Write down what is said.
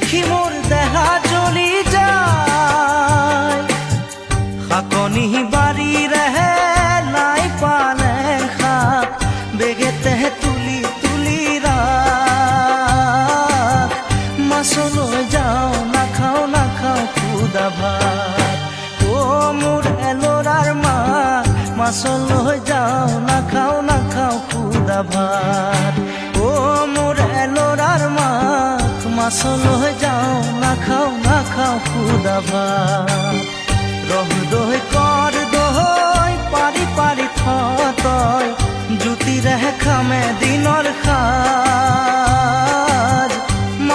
দেখি মোর দেহা জ্বলি যায় খাকনি বাড়ি রহে নাই পালে খাক বেগেতে তুলি তুলি রাখ মাছলৈ যাও নাখাও নাখাও খুদা ভাত ও মোর এলোরার মা মাছলৈ যাও নাখাও নাখাও খুদা ভাত ও মোর এলোরার মা মাছলৈ যাও নাখাও নাখাও খুদা ভাত রহ দই কর দই পারি পারি থতই জুতি রেখা মে দিনর খা